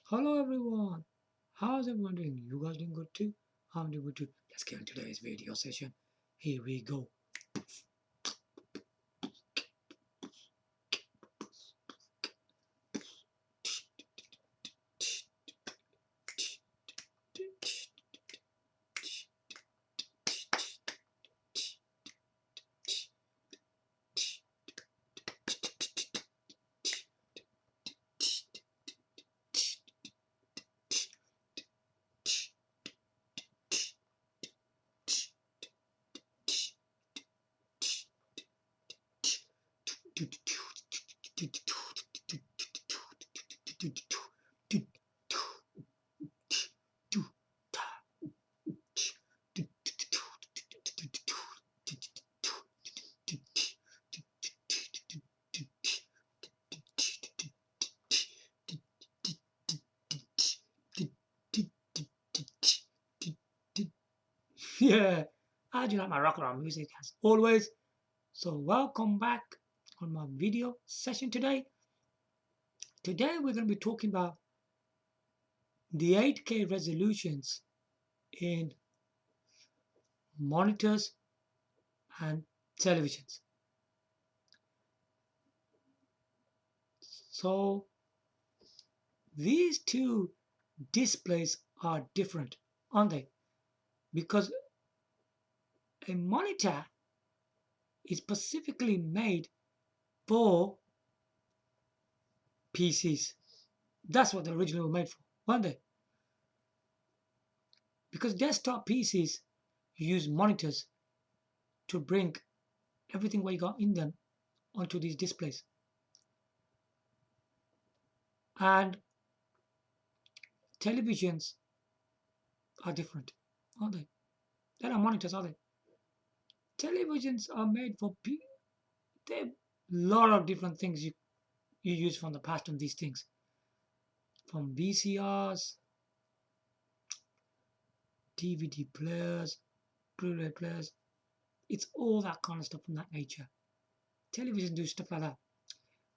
Hello everyone. How's everyone doing? You guys doing good too? I'm doing good too. Let's get into today's video session. Here we go. Yeah, I do like my rock around music as always. So welcome back on my video session today. Today we're going to be talking about the 8K resolutions in monitors and televisions. So these two displays are different, aren't they? Because a monitor is specifically made for PCs. That's what they originally were made for, weren't they? Because desktop PCs use monitors to bring everything what you got in them onto these displays. And televisions are different, aren't they? They're not monitors, are they? Televisions are made for There are a lot of different things you use from the past on these things. From VCRs, DVD players, Blu-ray players. It's all that kind of stuff from that nature. Television do stuff like that,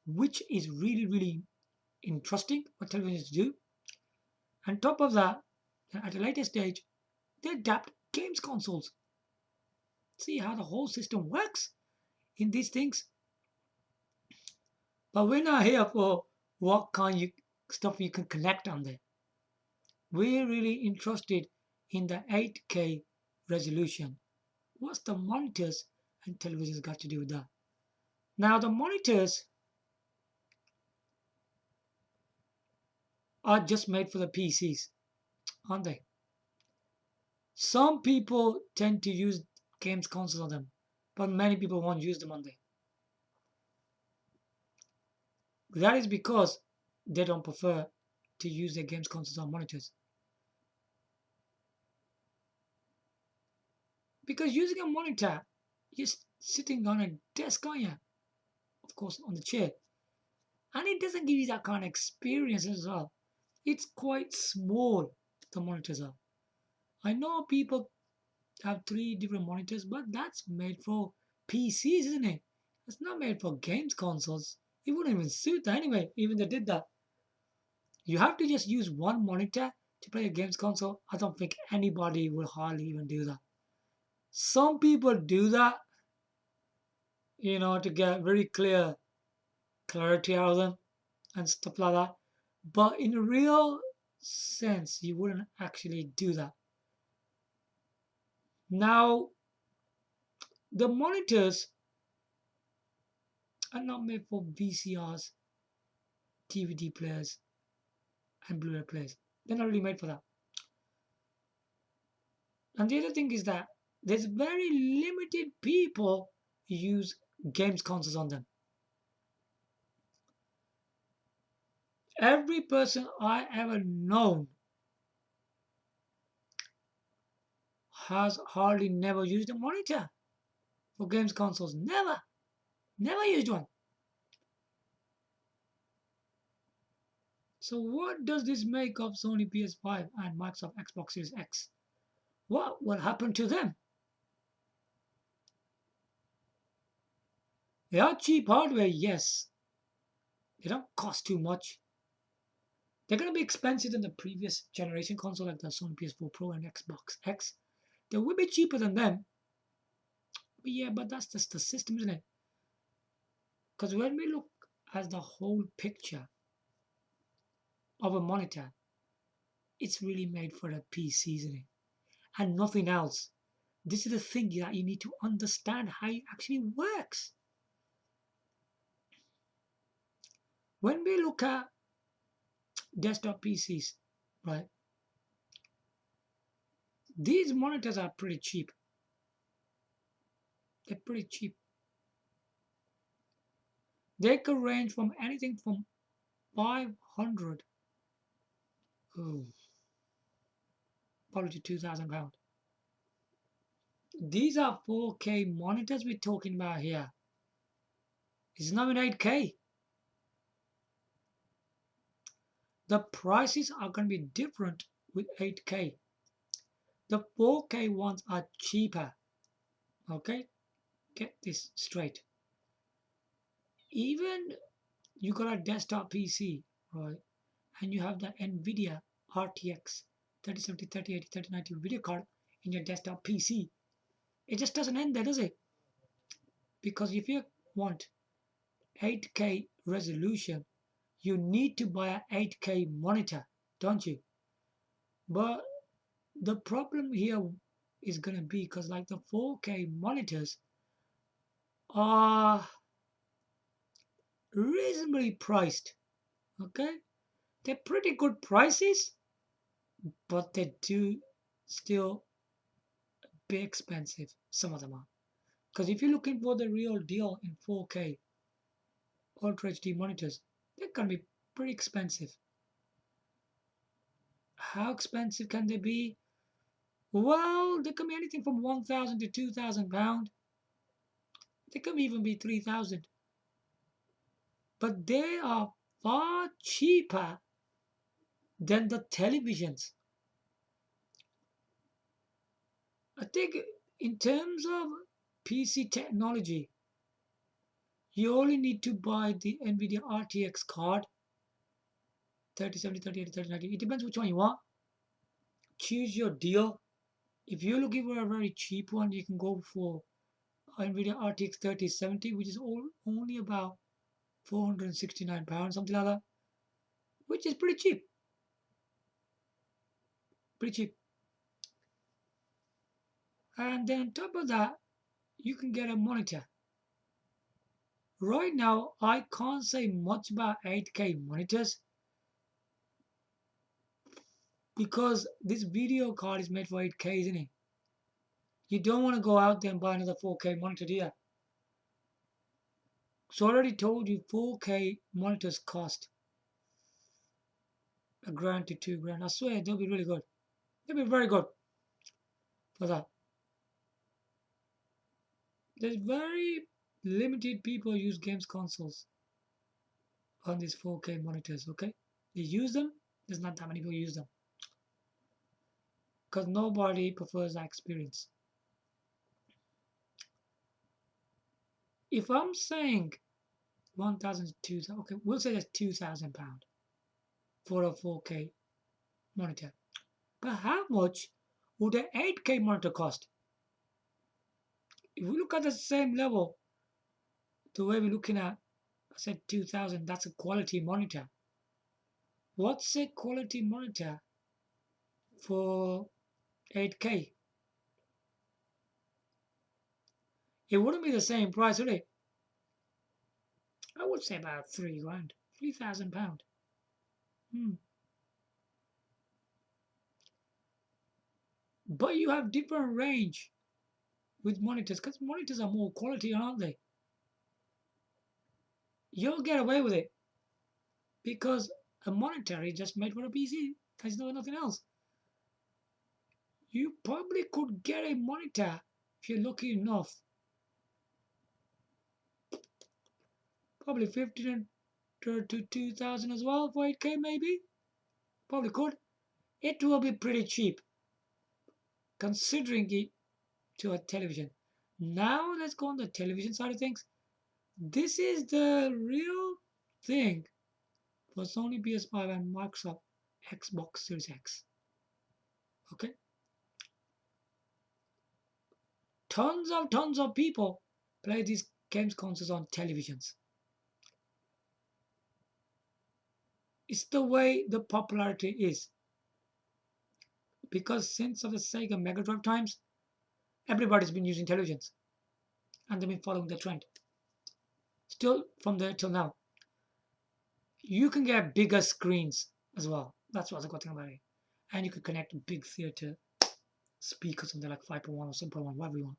which is really interesting what televisions do. On top of that, at a later stage, they adapt games consoles. See how the whole system works in these things. But we're not here for what kind of stuff you can connect on there. We're really interested in the 8K resolution. What's the monitors and televisions got to do with that? Now the monitors are just made for the PCs, aren't they? Some people tend to use games consoles on them, but many people won't use them on there. That is because they don't prefer to use their games consoles on monitors. Because using a monitor, you're sitting on a desk, aren't you? Of course, on the chair. And it doesn't give you that kind of experience as well. It's quite small, the monitors are. I know people have three different monitors, but that's made for PCs, isn't it? It's not made for games consoles. It wouldn't even suit that anyway, even if they did that. You have to just use one monitor to play a games console. I don't think anybody will hardly even do that. Some people do that, to get very clear clarity out of them and stuff like that. But in a real sense, you wouldn't actually do that. Now, the monitors are not made for VCRs, DVD players, and Blu-ray players. They're not really made for that. And the other thing is that there's very limited people who use games consoles on them. Every person I ever known has hardly never used a monitor for games consoles. Never used one. So what does this make of Sony PS5 and Microsoft Xbox Series X? What will happen to them? They are cheap hardware, yes. They don't cost too much. They're going to be expensive than the previous generation console like the Sony PS4 Pro and Xbox X. They will be cheaper than them. But yeah, but that's just the system, isn't it? Because when we look at the whole picture of a monitor, it's really made for a PC, isn't it? And nothing else. This is the thing that you need to understand how it actually works. When we look at desktop PCs, right, these monitors are pretty cheap. They're pretty cheap. They could range from anything from 500 probably to £2,000. These are 4K monitors we're talking about here. It's not in 8K. The prices are going to be different with 8K. The 4K ones are cheaper. Okay? Get this straight. Even you got a desktop PC, right? And you have the Nvidia RTX 3070, 3080, 3090 video card in your desktop PC. It just doesn't end there, does it? Because if you want 8K resolution, you need to buy an 8K monitor, don't you? But the problem here is going to be because like the 4K monitors are reasonably priced. Okay, they're pretty good prices, but they do still be expensive. Some of them are. Because if you're looking for the real deal in 4K Ultra HD monitors, they're going to be pretty expensive. How expensive can they be? Well, they can be anything from 1,000 to £2,000. They can even be 3,000. But they are far cheaper than the televisions. I think in terms of PC technology, you only need to buy the Nvidia RTX card, 3070, 3080, 3090. It depends which one you want. Choose your deal. If you're looking for a very cheap one, you can go for Nvidia RTX 3070, which is only about £469, something like that, which is pretty cheap. Pretty cheap. And then on top of that, you can get a monitor. Right now, I can't say much about 8K monitors because this video card is made for 8K, isn't it? You don't want to go out there and buy another 4K monitor, do you? So I already told you 4K monitors cost £1,000 to £2,000. I swear they'll be really good. They'll be very good for that. There's very limited people who use games consoles on these 4K monitors, okay? They use them, there's not that many people who use them. Because nobody prefers that experience. If I'm saying 1,000 to 2,000, okay, we'll say that's £2,000 for a 4K monitor. But how much would an 8K monitor cost? If we look at the same level, the way we're looking at, I said 2,000, that's a quality monitor. What's a quality monitor for 8K? It wouldn't be the same price, would it? I would say about £3,000, £3,000. But you have different range with monitors because monitors are more quality, aren't they? You'll get away with it because a monitor is just made for a PC. There's nothing else. You probably could get a monitor if you're lucky enough. Probably 1,500 to 2,000 as well for 8K maybe. Probably could. It will be pretty cheap considering it to a television. Now let's go on the television side of things. This is the real thing for Sony PS5 and Microsoft Xbox Series X. Okay, tons of people play these games consoles on televisions. It's the way the popularity is. Because since of the Sega Mega Drive times, everybody's been using televisions and they've been following the trend. Still from there till now. You can get bigger screens as well. That's what's the good thing about it. And you can connect a big theater speakers on there like 5.1 or 7.1, whatever you want.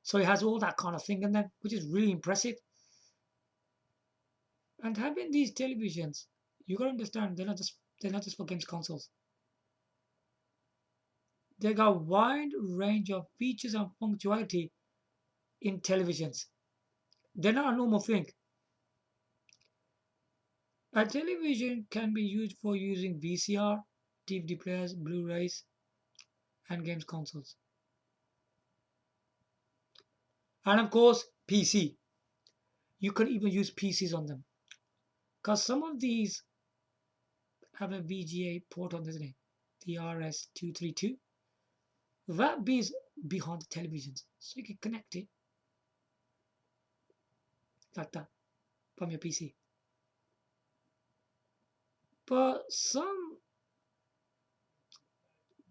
So it has all that kind of thing in there, which is really impressive. And having these televisions, you gotta understand they're not just for games consoles. They got a wide range of features and functionality in televisions. They're not a normal thing. A television can be used for using VCR, DVD players, Blu-rays, and games consoles. And of course, PC. You can even use PCs on them. Because some of these have a VGA port on, isn't it? The RS232. That is behind the televisions. So you can connect it like that from your PC. But some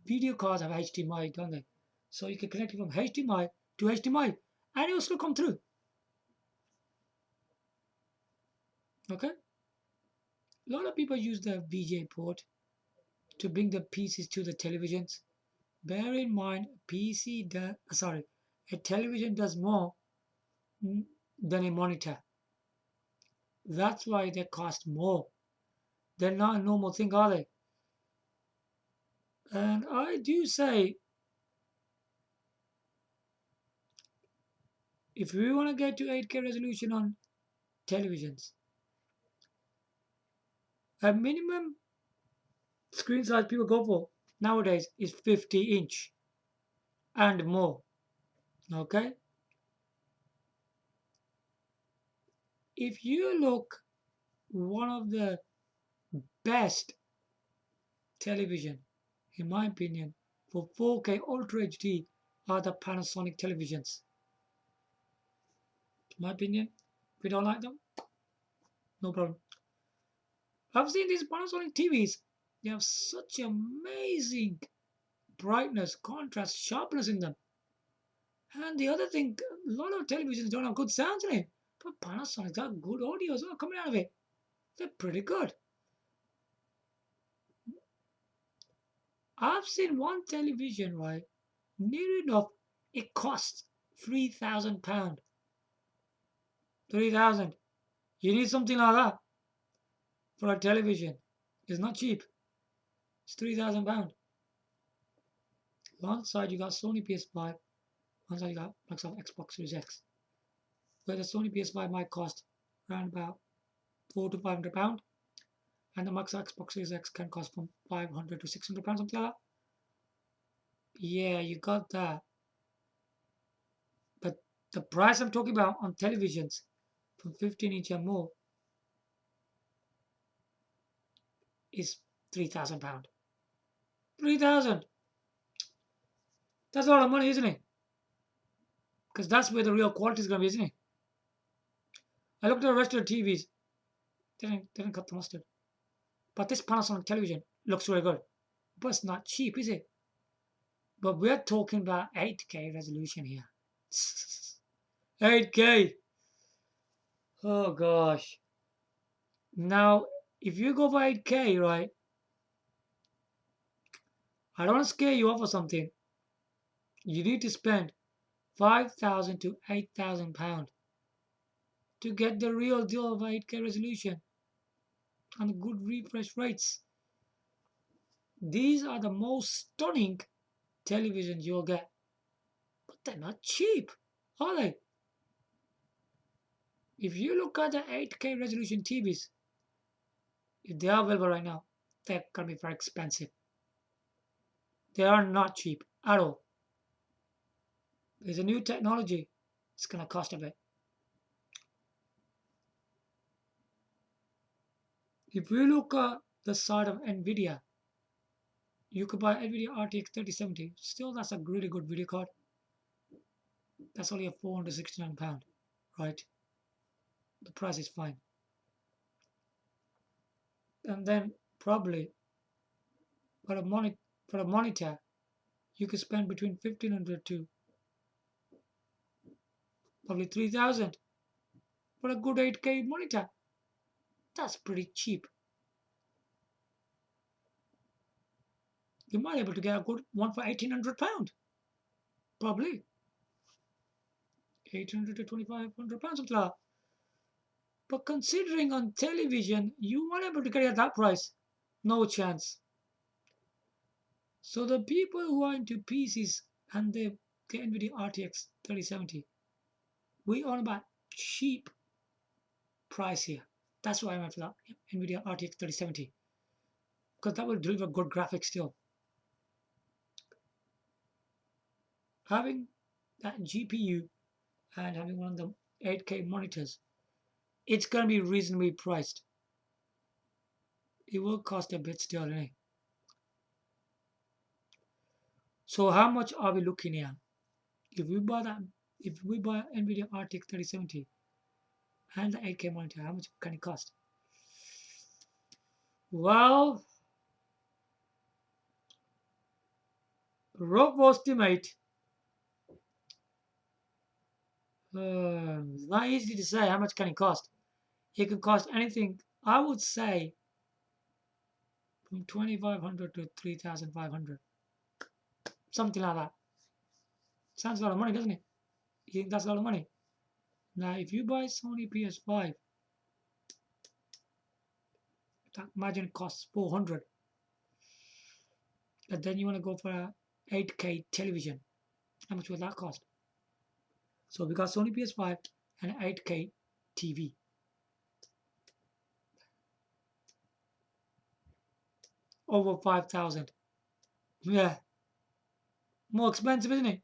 video cards have HDMI, don't they? So you can connect it from HDMI to HDMI and it will still come through. Okay? A lot of people use the VGA port to bring the PCs to the televisions. Bear in mind, a television does more than a monitor. That's why they cost more. They're not a normal thing, are they? And I do say, if we want to get to 8K resolution on televisions, a minimum screen size people go for nowadays is 50-inch and more. Okay? If you look, one of the best television, in my opinion, for 4K Ultra HD are the Panasonic televisions. In my opinion, if you don't like them, no problem. I've seen these Panasonic TVs. They have such amazing brightness, contrast, sharpness in them. And the other thing, a lot of televisions don't have good sounds in it. But Panasonic's got good audio as well coming out of it. They're pretty good. I've seen one television, right? Near enough, it costs £3,000. 3,000. You need something like that for a television. It's not cheap. It's £3,000. One side you got Sony PS5, one side you got Microsoft Xbox Series X. Where the Sony PS5 might cost around about £400 to £500, and the Microsoft Xbox Series X can cost from £500 to £600, something like that. Yeah, you got that. But the price I'm talking about on televisions from 15-inch and more is £3,000. 3,000. That's a lot of money, isn't it? Because that's where the real quality is going to be, isn't it? I looked at the rest of the TVs. They didn't cut the mustard. But this Panasonic television looks really good. But it's not cheap, is it? But we're talking about 8K resolution here. 8K. Oh gosh. Now, if you go for 8K, right? I don't want to scare you off or something. You need to spend £5,000 to £8,000 to get the real deal of 8K resolution and good refresh rates. These are the most stunning televisions you'll get. But they're not cheap, are they? If you look at the 8K resolution TVs, if they are available right now, they're going to be very expensive. They are not cheap at all. There's a new technology. It's going to cost a bit. If you look at the side of Nvidia, you could buy Nvidia RTX 3070. Still, that's a really good video card. That's only a £469, right? The price is fine. And then probably for a monitor, you could spend between 1,500 to probably 3,000 for a good 8K monitor. That's pretty cheap. You might be able to get a good one for £1,800, probably 800 to £2,500, something like that. But considering on television, you weren't able to get it at that price. No chance. So the people who are into PCs and they get Nvidia RTX 3070, we on about cheap price here. That's why I went for that Nvidia RTX 3070, because that will deliver good graphics still. Having that GPU and having one of the 8K monitors, it's going to be reasonably priced. It will cost a bit still, eh? So how much are we looking at? If we buy Nvidia RTX 3070 and the 8K monitor, how much can it cost? Well, rough estimate. It's not easy to say how much can it cost. It can cost anything. I would say from 2,500 to 3,500, something like that. Sounds a lot of money, doesn't it? You think that's a lot of money? Now, if you buy Sony PS5, that imagine it costs 400, and then you want to go for a 8K television. How much will that cost? So we got Sony PS5 and 8K TV. Over 5,000. Yeah. More expensive, isn't it?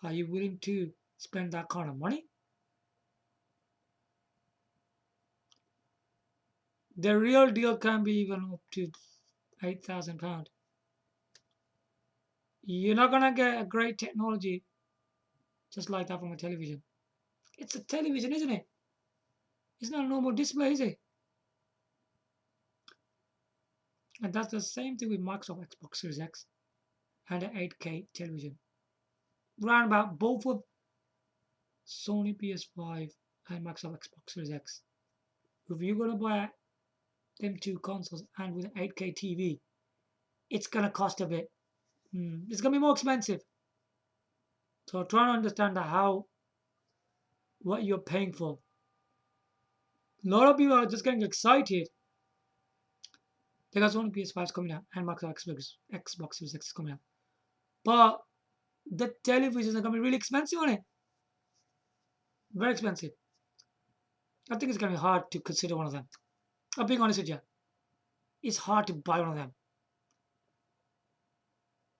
Are you willing to spend that kind of money? The real deal can be even up to £8,000. You're not gonna get a great technology just like that from a television. It's a television, isn't it? It's not a normal display, is it? And that's the same thing with Microsoft Xbox Series X and an 8K television. Round about both of Sony PS5 and Microsoft Xbox Series X. If you're gonna buy them two consoles and with an 8K TV, it's gonna cost a bit. It's gonna be more expensive. So try to understand what you're paying for. A lot of people are just getting excited. They got Sony PS5 coming out and Microsoft Xbox Series X is coming out. But the televisions are gonna be really expensive on it. Very expensive. I think it's gonna be hard to consider one of them. I'm being honest with you. It's hard to buy one of them.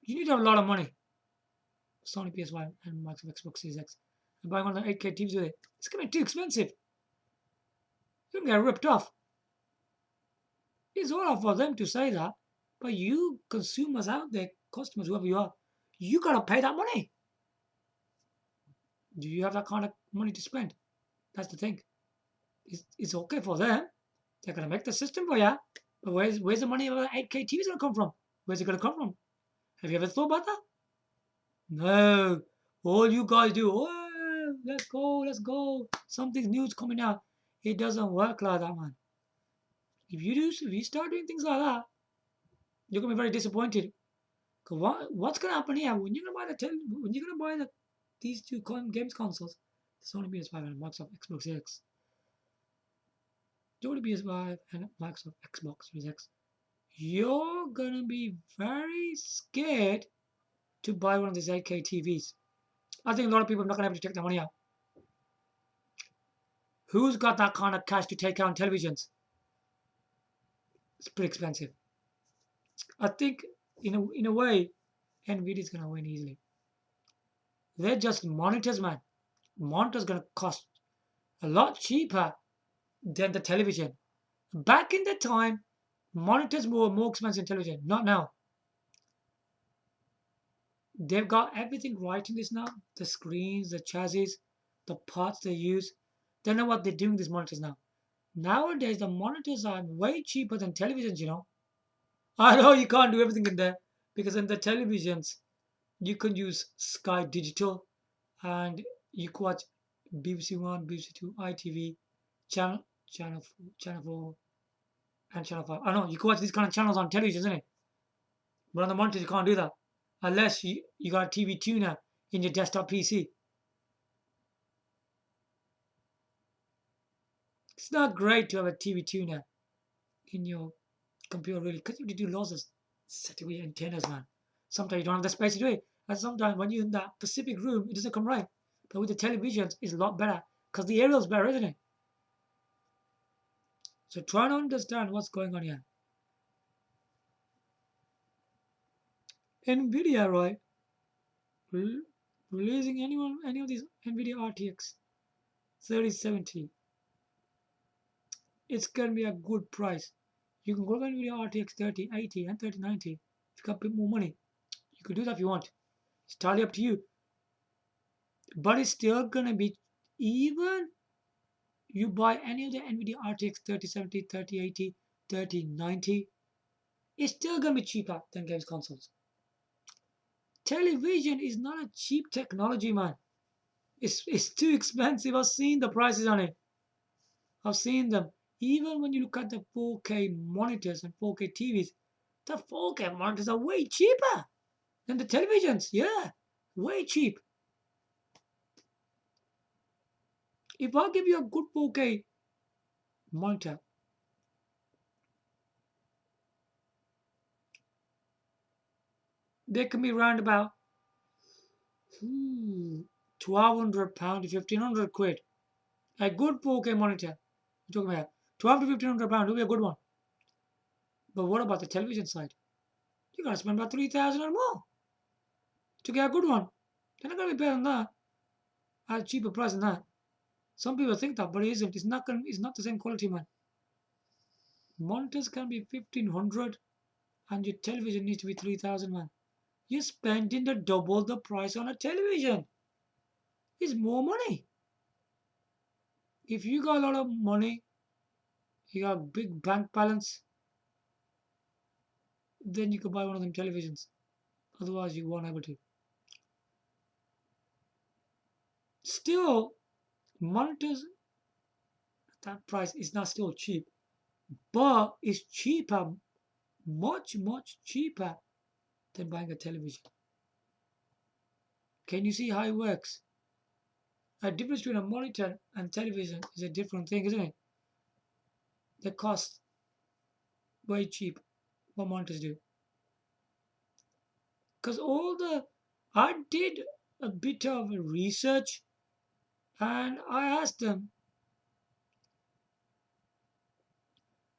You need to have a lot of money. Sony PS5 and Microsoft Xbox Series X. And buying one of the 8K TVs with it. It's gonna be too expensive. You're gonna get ripped off. It's all right for them to say that, but you consumers out there, customers, whoever you are, you gotta pay that money. Do you have that kind of money to spend? That's the thing. It's okay for them. They're gonna make the system for you. But where's the money of the 8K TVs gonna come from? Where's it gonna come from? Have you ever thought about that? No. All you guys do, oh, let's go. Something new's coming out. It doesn't work like that, man. If you start doing things like that, you're gonna be very disappointed. Cause what's gonna happen here when you're gonna buy these two games consoles, the Sony PS5 and Microsoft Xbox Series X, Sony PS5 and Microsoft Xbox Series X, you're gonna be very scared to buy one of these 8K TVs. I think a lot of people are not gonna be able to take their money out. Who's got that kind of cash to take out televisions? It's pretty expensive. I think in a way, Nvidia's gonna win easily. They're just monitors, man. Monitors gonna cost a lot cheaper than the television. Back in the time, monitors were more expensive than television. Not now. They've got everything right in this now. The screens, the chassis, the parts they use. They know what they're doing with these monitors now. Nowadays, the monitors are way cheaper than televisions, you know. I know you can't do everything in there because in the televisions, you can use Sky Digital and you can watch BBC One, BBC Two, ITV, Channel 4, and Channel 5. I know you can watch these kind of channels on television, isn't it? But on the monitor, you can't do that unless you got a TV tuner in your desktop PC. It's not great to have a TV tuner in your computer, really, because you have to do lots of setting with your antennas, man. Sometimes you don't have the space to do it. And sometimes when you're in that specific room, it doesn't come right. But with the televisions, it's a lot better because the aerial's better, isn't it? So try to understand what's going on here. Nvidia, right? Releasing any of these Nvidia RTX 3070. It's gonna be a good price. You can go to Nvidia RTX 3080 and 3090 if you got a bit more money. You could do that if you want. It's entirely up to you. But it's still gonna be, even you buy any of the Nvidia RTX 3070, 3080, 3090, it's still gonna be cheaper than games consoles. Television is not a cheap technology, man. It's too expensive. I've seen the prices on it. I've seen them. Even when you look at the 4K monitors and 4K TVs, the 4K monitors are way cheaper than the televisions. Yeah, way cheap. If I give you a good 4K monitor, they can be around about £1,200 to 1,500 quid. A good 4K monitor. You're talking about 12 to £1,500 will be a good one. But what about the television side? You gotta spend about 3,000 or more to get a good one. They're not gonna be better than that at a cheaper price than that. Some people think that, but it isn't. It's not the same quality, man. Monitors can be 1,500 and your television needs to be 3,000, man. You're spending the double the price on a television. It's more money. If you got a lot of money, you got a big bank balance, then you could buy one of them televisions. Otherwise, you won't able to. Still, monitors at that price is not still cheap, but it's cheaper, much cheaper than buying a television. Can you see how it works? A difference between a monitor and television is a different thing, isn't it? The cost way cheap. What monitors do? Because I did a bit of research and I asked them,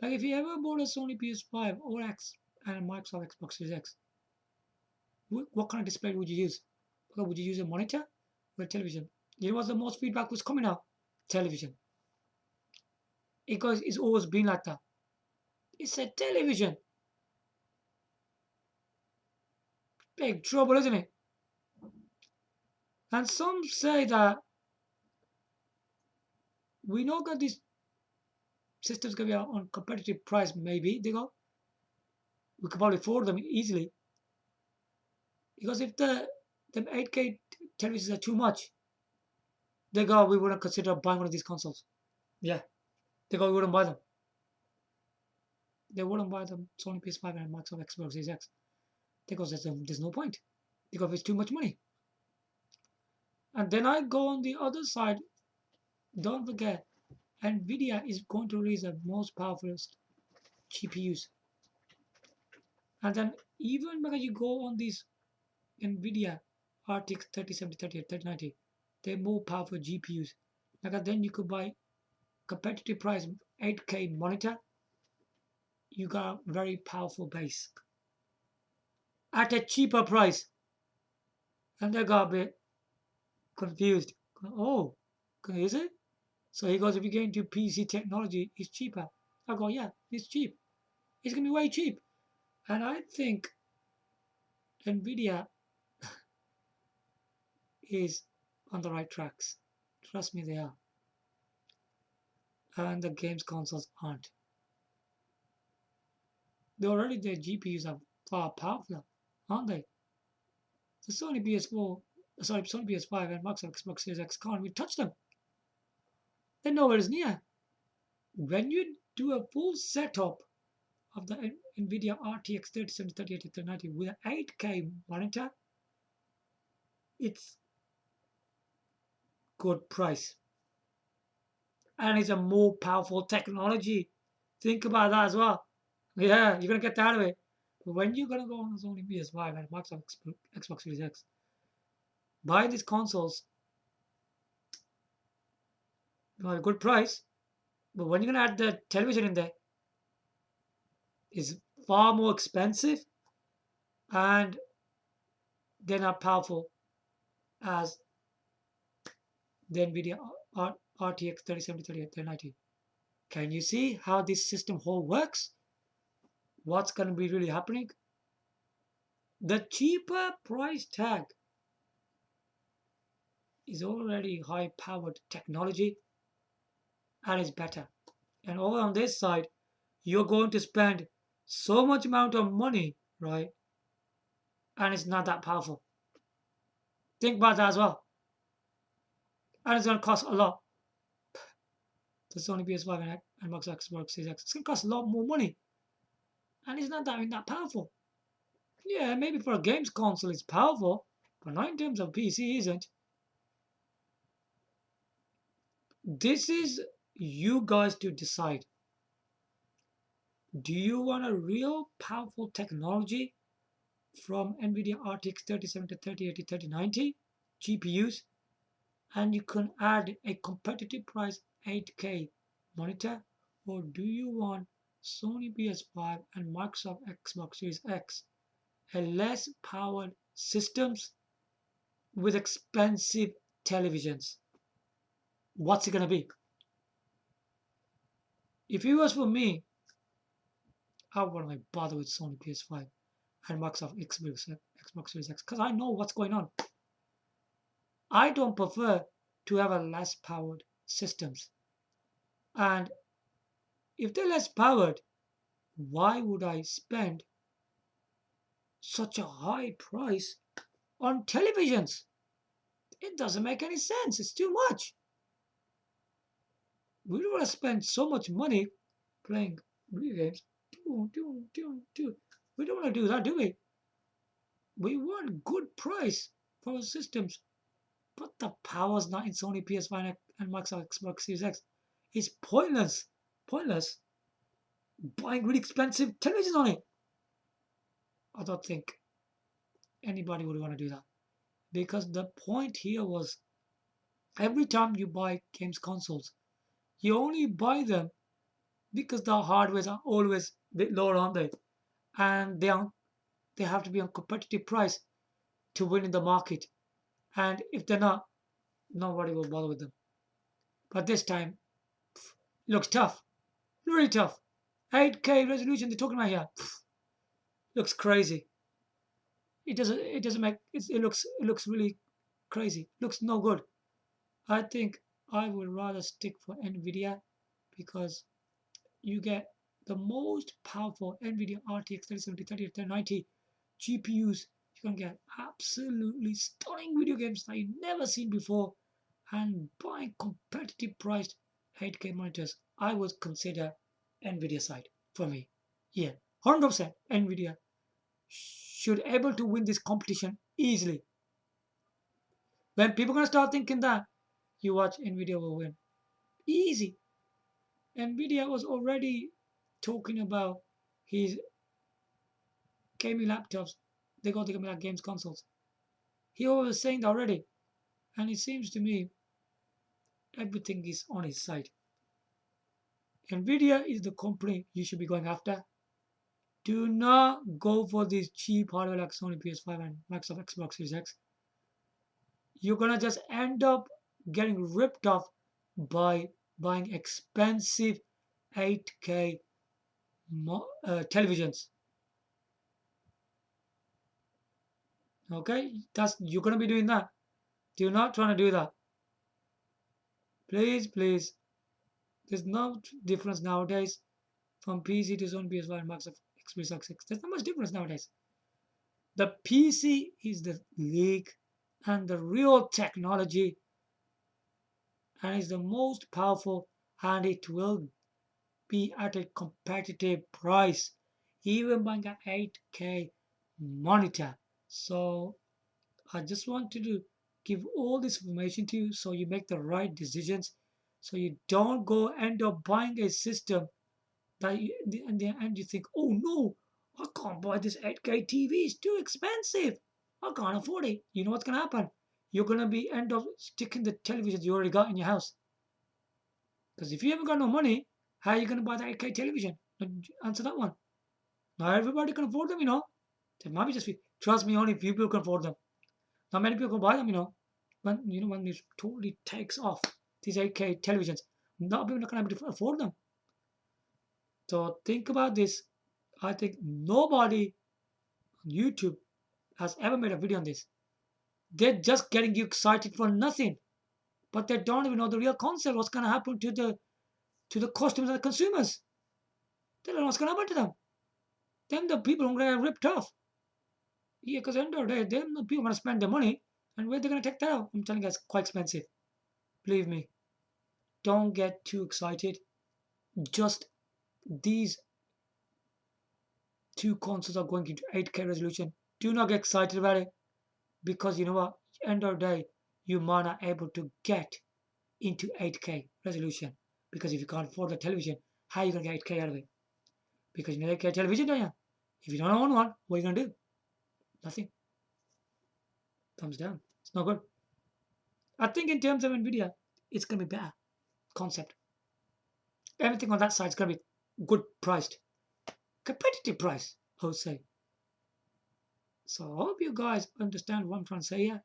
like, if you ever bought a Sony PS5 or X and a Microsoft Xbox Series X, what kind of display would you use? Would you use a monitor or a television? You know what the most feedback was coming out? Television. Because it's always been like that. It's a television. Big trouble, isn't it? And some say that we know that these systems can be on competitive price, maybe. They go, we could probably afford them easily. Because if the 8K televisions are too much, they go, we wouldn't consider buying one of these consoles. Yeah. They go, we wouldn't buy them. They wouldn't buy the Sony PS5 and Microsoft Xbox Series X. Because there's no point. Because it's too much money. And then I go on the other side. Don't forget, Nvidia is going to release the most powerful GPUs. And then even when you go on these Nvidia RTX 3070, 3090, they're more powerful GPUs. Like then you could buy competitive price 8K monitor. You got a very powerful base at a cheaper price. And they got a bit confused. Oh, is it? So he goes, if you get into PC technology, it's cheaper. I go, yeah, it's cheap. It's gonna be way cheap. And I think Nvidia is on the right tracks. Trust me, they are. And the games consoles aren't. They already their GPUs are far powerful, aren't they? The Sony PS4, sorry, Sony PS5 and Microsoft Xbox Series X can't even touch them. They're nowhere near. When you do a full setup of the Nvidia RTX 3070, 3080, 3090 with an 8K monitor, it's good price. And it's a more powerful technology. Think about that as well. Yeah, you're gonna get that of it. But when you're gonna go on the Sony PS5 and Microsoft Xbox Series X, buy these consoles at a good price. But when you're gonna add the television in there, it's far more expensive and they're not powerful as the Nvidia RTX 3070, 3090. Can you see how this system whole works? What's going to be really happening? The cheaper price tag is already high powered technology and is better. And over on this side, you're going to spend so much amount of money, right? And it's not that powerful. Think about that as well. And it's going to cost a lot. The Sony PS5 and Xbox Series X. It's going to cost a lot more money. And it's not that powerful. Yeah, maybe for a games console it's powerful, but not in terms of PC, isn't. This is you guys to decide. Do you want a real powerful technology from Nvidia RTX 3070, 3080, 3090 GPUs, and you can add a competitive price 8K monitor, or do you want Sony PS5 and Microsoft Xbox Series X, a less powered systems with expensive televisions? What's it gonna be? If it was for me, I wouldn't bother with Sony PS5 and Microsoft Xbox Series X because I know what's going on. I don't prefer to have a less powered systems. And if they're less powered, why would I spend such a high price on televisions? It doesn't make any sense. It's too much. We don't want to spend so much money playing video games. We don't want to do that, do we? We want good price for our systems, but the power's not in Sony PS5 and Microsoft Xbox Series X. It's pointless. Pointless. Buying really expensive televisions on it. I don't think anybody would want to do that. Because the point here was every time you buy games consoles, you only buy them because the hardwares are always a bit lower, aren't they? And they have to be on competitive price to win in the market. And if they're not, nobody will bother with them. But this time, it looks tough. Really tough. 8K resolution they're talking about here. Looks crazy. It doesn't make it looks really crazy. Looks no good. I think I would rather stick for Nvidia because you get the most powerful Nvidia RTX 3070, 3090 GPUs. You can get absolutely stunning video games that you've never seen before and buying competitive priced 8K monitors. I would consider Nvidia side for me. Yeah, 100% Nvidia should able to win this competition easily. When people gonna start thinking that, you watch Nvidia will win. Easy. Nvidia was already talking about his gaming laptops. They got to come like games consoles. He was saying that already. And it seems to me everything is on his side. Nvidia is the company you should be going after. Do not go for this cheap hardware like Sony PS5 and Microsoft Xbox Series X. You're gonna just end up getting ripped off by buying expensive 8K televisions. Okay, that's you're gonna be doing that. You're not trying to do that. Please, please. There's no difference nowadays from PC to Sony PS5 and Microsoft Xbox 6. There's not much difference nowadays. The PC is the league and the real technology, and is the most powerful, and it will be at a competitive price, even buying an 8K monitor. So I just wanted to give all this information to you so you make the right decisions, so you don't go end up buying a system that you, in the end you think, oh no, I can't buy this 8K TV, it's too expensive. I can't afford it. You know what's gonna happen? You're gonna be end up sticking the televisions you already got in your house. Because if you haven't got no money, how are you gonna buy the 8K television? Answer that one. Not everybody can afford them, you know. There might be just trust me, only few people can afford them. Not many people can buy them, you know. When it totally takes off, these 8K televisions, not people are not gonna be able to afford them. So think about this. I think nobody on YouTube has ever made a video on this. They're just getting you excited for nothing, but they don't even know the real concept. What's gonna happen to the customers and the consumers? They don't know what's gonna happen to them. Then the people are gonna get ripped off. Yeah, because at the end of the day, then the people are gonna spend their money, and where they're gonna take that out? I'm telling you, it's quite expensive. Believe me. Don't get too excited. Just these two consoles are going into 8K resolution. Do not get excited about it, because you know what? End of the day, you might not able to get into 8K resolution, because if you can't afford the television, how are you gonna get 8K out of it? Because you need 8K television, don't you? If you don't own one, what are you gonna do? Nothing. Thumbs down. It's not good. I think in terms of Nvidia, it's gonna be better concept. Everything on that side is gonna be good priced, competitive price, I would say. So I hope you guys understand what I'm trying to say here.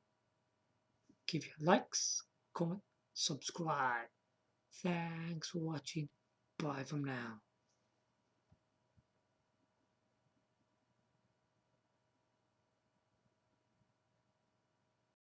Give your likes, comment, subscribe. Thanks for watching. Bye from now.